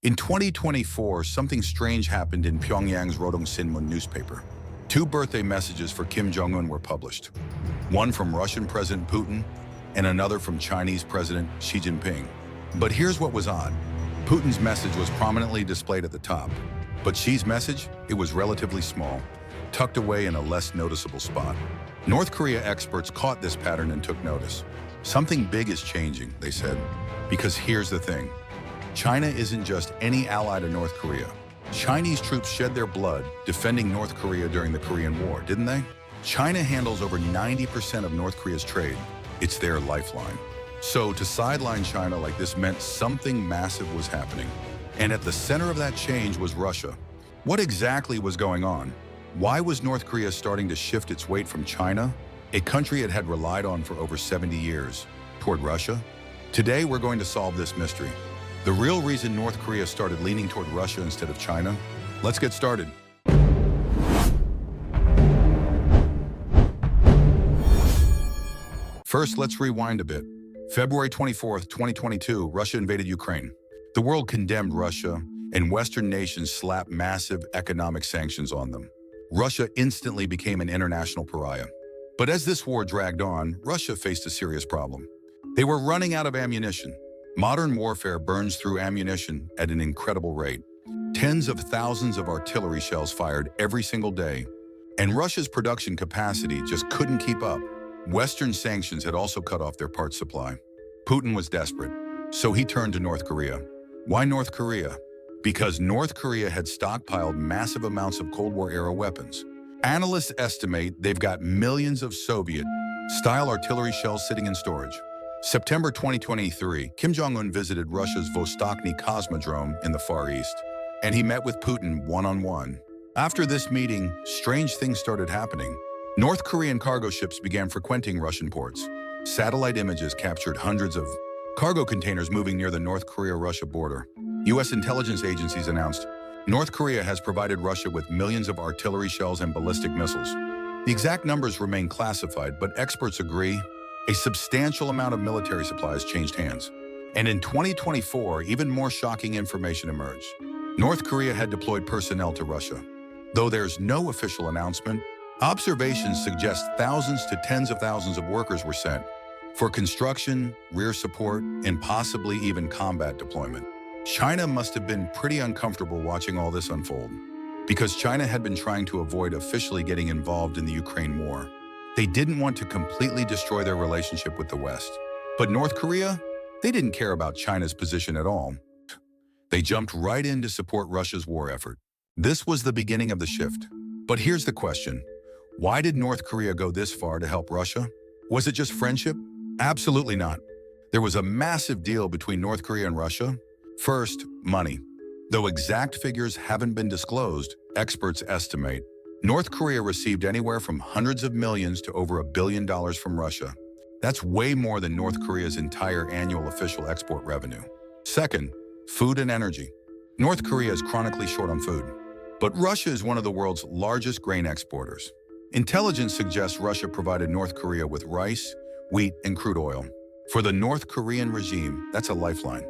In 2024, something strange happened in Pyongyang's Rodong Sinmun newspaper. Two birthday messages for Kim Jong-un were published. One from Russian President Putin and another from Chinese President Xi Jinping. But here's what was odd. Putin's message was prominently displayed at the top, but Xi's message, it was relatively small, tucked away in a less noticeable spot. North Korea experts caught this pattern and took notice. Something big is changing, they said, because here's the thing. China isn't just any ally to North Korea. Chinese troops shed their blood defending North Korea during the Korean War, didn't they? China handles over 90% of North Korea's trade. It's their lifeline. So to sideline China like this meant something massive was happening. And at the center of that change was Russia. What exactly was going on? Why was North Korea starting to shift its weight from China, a country it had relied on for over 70 years, toward Russia? Today, we're going to solve this mystery. The real reason North Korea started leaning toward Russia instead of China? Let's get started. First, let's rewind a bit. February 24th, 2022, Russia invaded Ukraine. The world condemned Russia, and Western nations slapped massive economic sanctions on them. Russia instantly became an international pariah. But as this war dragged on, Russia faced a serious problem. They were running out of ammunition. Modern warfare burns through ammunition at an incredible rate. Tens of thousands of artillery shells fired every single day, and Russia's production capacity just couldn't keep up. Western sanctions had also cut off their parts supply. Putin was desperate, so he turned to North Korea. Why North Korea? Because North Korea had stockpiled massive amounts of Cold War-era weapons. Analysts estimate they've got millions of Soviet-style artillery shells sitting in storage. September 2023, Kim Jong-un visited Russia's Vostochny Cosmodrome in the Far East, and he met with Putin one-on-one. After this meeting, strange things started happening. North Korean cargo ships began frequenting Russian ports. Satellite images captured hundreds of cargo containers moving near the North Korea-Russia border. U.S. intelligence agencies announced North Korea has provided Russia with millions of artillery shells and ballistic missiles. The exact numbers remain classified, but experts agree a substantial amount of military supplies changed hands. And in 2024, even more shocking information emerged. North Korea had deployed personnel to Russia. Though there's no official announcement, observations suggest thousands to tens of thousands of workers were sent for construction, rear support, and possibly even combat deployment. China must have been pretty uncomfortable watching all this unfold, because China had been trying to avoid officially getting involved in the Ukraine war. They didn't want to completely destroy their relationship with the West. But North Korea, they didn't care about China's position at all. They jumped right in to support Russia's war effort. This was the beginning of the shift. But here's the question. Why did North Korea go this far to help Russia? Was it just friendship? Absolutely not. There was a massive deal between North Korea and Russia. First, money. Though exact figures haven't been disclosed, experts estimate North Korea received anywhere from hundreds of millions to over $1 billion from Russia. That's way more than North Korea's entire annual official export revenue. Second, food and energy. North Korea is chronically short on food, but Russia is one of the world's largest grain exporters. Intelligence suggests Russia provided North Korea with rice, wheat, and crude oil. For the North Korean regime, that's a lifeline.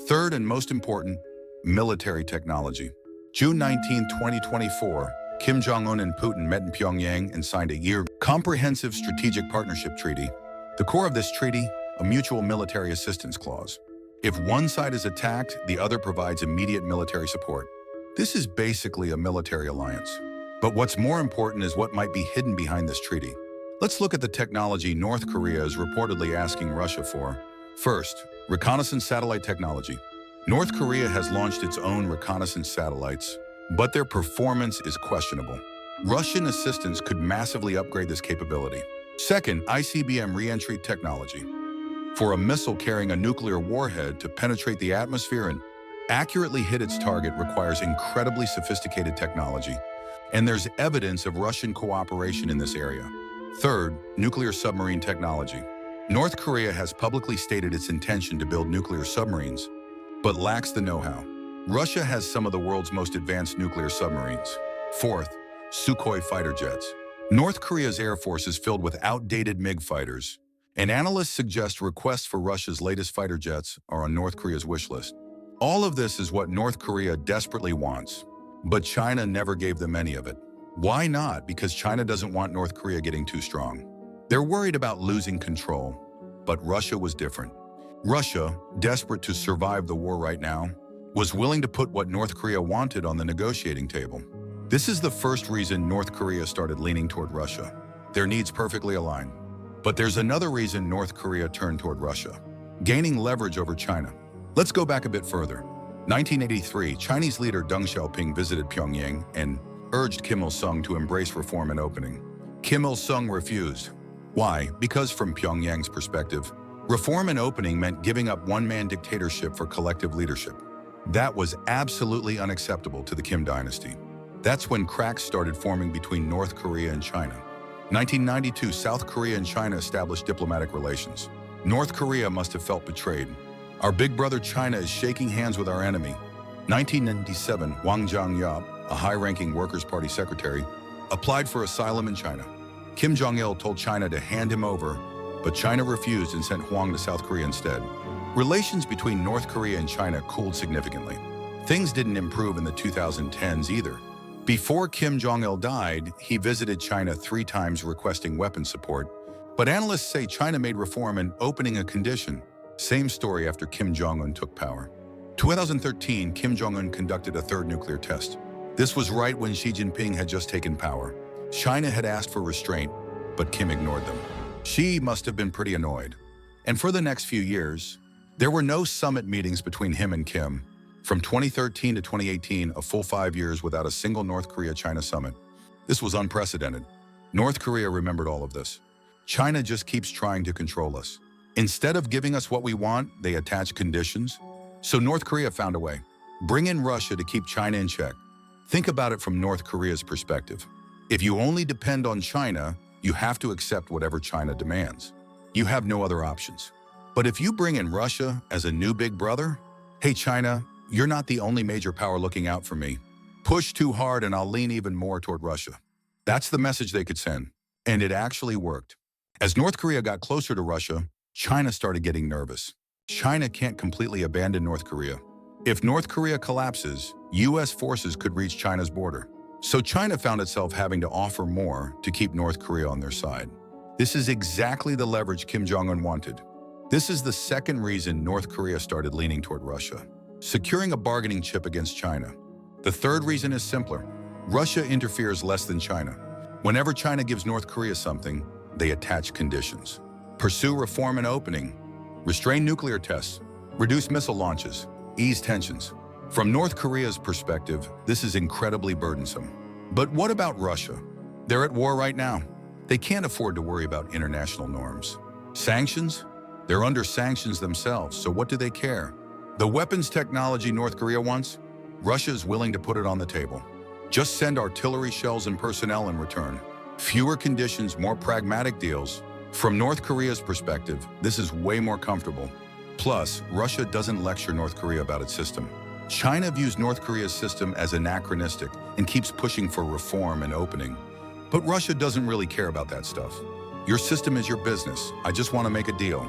Third, and most important, military technology. June 19, 2024, Kim Jong-un and Putin met in Pyongyang and signed a year comprehensive strategic partnership treaty. The core of this treaty, a mutual military assistance clause. If one side is attacked, the other provides immediate military support. This is basically a military alliance. But what's more important is what might be hidden behind this treaty. Let's look at the technology North Korea is reportedly asking Russia for. First, reconnaissance satellite technology. North Korea has launched its own reconnaissance satellites, but their performance is questionable. Russian assistance could massively upgrade this capability. Second, ICBM re-entry technology. For a missile carrying a nuclear warhead to penetrate the atmosphere and accurately hit its target requires incredibly sophisticated technology, and there's evidence of Russian cooperation in this area. Third, nuclear submarine technology. North Korea has publicly stated its intention to build nuclear submarines, but lacks the know-how. Russia has some of the world's most advanced nuclear submarines. Fourth, Sukhoi fighter jets. North Korea's air force is filled with outdated MiG fighters, and analysts suggest requests for Russia's latest fighter jets are on North Korea's wish list. All of this is what North Korea desperately wants, but China never gave them any of it. Why not? Because China doesn't want North Korea getting too strong. They're worried about losing control, but Russia was different. Russia, desperate to survive the war right now, was willing to put what North Korea wanted on the negotiating table. This is the first reason North Korea started leaning toward Russia. Their needs perfectly aligned. But there's another reason North Korea turned toward Russia: gaining leverage over China. Let's go back a bit further. 1983, Chinese leader Deng Xiaoping visited Pyongyang and urged Kim Il-sung to embrace reform and opening. Kim Il-sung refused. Why? Because from Pyongyang's perspective, reform and opening meant giving up one-man dictatorship for collective leadership. That was absolutely unacceptable to the Kim dynasty. That's when cracks started forming between North Korea and China. 1992, South Korea and China established diplomatic relations. North Korea must have felt betrayed. Our big brother China is shaking hands with our enemy. 1997, Wang Zhangyao, a high-ranking Workers' Party secretary, applied for asylum in China. Kim Jong-il told China to hand him over, but China refused and sent Huang to South Korea instead. Relations between North Korea and China cooled significantly. Things didn't improve in the 2010s either. Before Kim Jong-il died, he visited China 3 times requesting weapons support, but analysts say China made reform and opening a condition. Same story after Kim Jong-un took power. 2013, Kim Jong-un conducted a 3rd nuclear test. This was right when Xi Jinping had just taken power. China had asked for restraint, but Kim ignored them. Xi must have been pretty annoyed. And for the next few years, there were no summit meetings between him and Kim. From 2013 to 2018, a full 5 years without a single North Korea-China summit. This was unprecedented. North Korea remembered all of this. China just keeps trying to control us. Instead of giving us what we want, they attach conditions. So North Korea found a way. Bring in Russia to keep China in check. Think about it from North Korea's perspective. If you only depend on China, you have to accept whatever China demands. You have no other options. But if you bring in Russia as a new big brother, hey China, you're not the only major power looking out for me. Push too hard and I'll lean even more toward Russia. That's the message they could send. And it actually worked. As North Korea got closer to Russia, China started getting nervous. China can't completely abandon North Korea. If North Korea collapses, US forces could reach China's border. So China found itself having to offer more to keep North Korea on their side. This is exactly the leverage Kim Jong-un wanted. This is the second reason North Korea started leaning toward Russia, securing a bargaining chip against China. The third reason is simpler. Russia interferes less than China. Whenever China gives North Korea something, they attach conditions. Pursue reform and opening, restrain nuclear tests, reduce missile launches, ease tensions. From North Korea's perspective, this is incredibly burdensome. But what about Russia? They're at war right now. They can't afford to worry about international norms. Sanctions? They're under sanctions themselves, so what do they care? The weapons technology North Korea wants? Russia is willing to put it on the table. Just send artillery shells and personnel in return. Fewer conditions, more pragmatic deals. From North Korea's perspective, this is way more comfortable. Plus, Russia doesn't lecture North Korea about its system. China views North Korea's system as anachronistic and keeps pushing for reform and opening. But Russia doesn't really care about that stuff. Your system is your business. I just want to make a deal.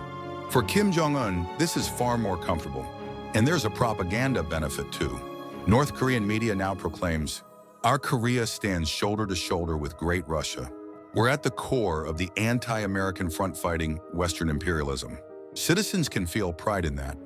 For Kim Jong-un, this is far more comfortable. And there's a propaganda benefit too. North Korean media now proclaims, "Our Korea stands shoulder to shoulder with Great Russia. We're at the core of the anti-American front fighting Western imperialism." Citizens can feel pride in that.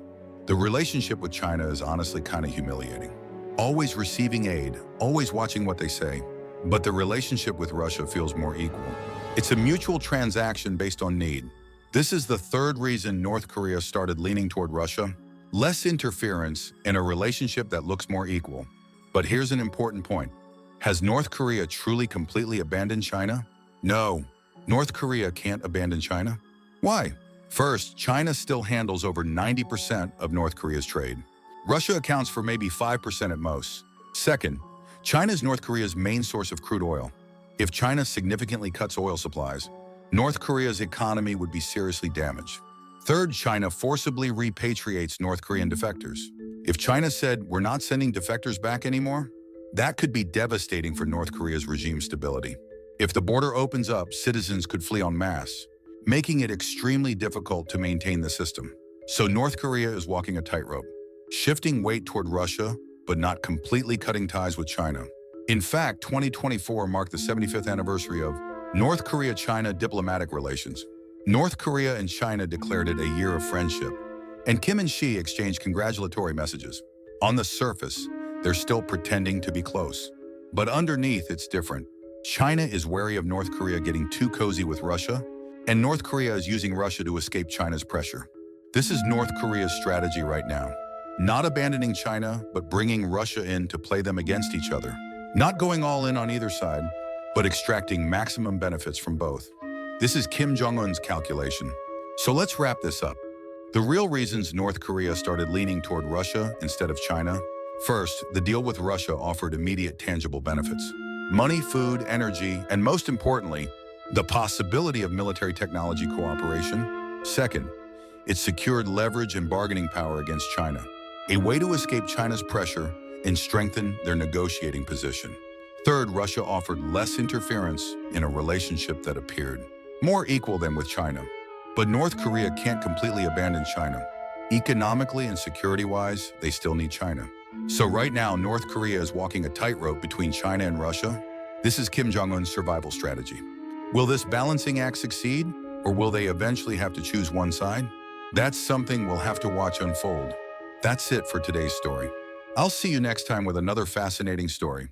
The relationship with China is honestly kind of humiliating. Always receiving aid, always watching what they say. But the relationship with Russia feels more equal. It's a mutual transaction based on need. This is the third reason North Korea started leaning toward Russia. Less interference and a relationship that looks more equal. But here's an important point. Has North Korea truly completely abandoned China? No. North Korea can't abandon China. Why? First, China still handles over 90% of North Korea's trade. Russia accounts for maybe 5% at most. Second, China is North Korea's main source of crude oil. If China significantly cuts oil supplies, North Korea's economy would be seriously damaged. Third, China forcibly repatriates North Korean defectors. If China said, "We're not sending defectors back anymore," that could be devastating for North Korea's regime stability. If the border opens up, citizens could flee en masse, making it extremely difficult to maintain the system. So North Korea is walking a tightrope. shifting weight toward Russia, but not completely cutting ties with China. In fact, 2024 marked the 75th anniversary of North Korea-China diplomatic relations. North Korea and China declared it a year of friendship, and Kim and Xi exchanged congratulatory messages. On the surface, they're still pretending to be close. But underneath, it's different. China is wary of North Korea getting too cozy with Russia, and North Korea is using Russia to escape China's pressure. This is North Korea's strategy right now. Not abandoning China, but bringing Russia in to play them against each other. Not going all in on either side, but extracting maximum benefits from both. This is Kim Jong-un's calculation. So let's wrap this up. The real reasons North Korea started leaning toward Russia instead of China. First, the deal with Russia offered immediate tangible benefits. Money, food, energy, and most importantly, the possibility of military technology cooperation. Second, it secured leverage and bargaining power against China, a way to escape China's pressure and strengthen their negotiating position. Third, Russia offered less interference in a relationship that appeared more equal than with China. But North Korea can't completely abandon China. Economically and security-wise, they still need China. So right now, North Korea is walking a tightrope between China and Russia. This is Kim Jong-un's survival strategy. Will this balancing act succeed, or will they eventually have to choose one side? That's something we'll have to watch unfold. That's it for today's story. I'll see you next time with another fascinating story.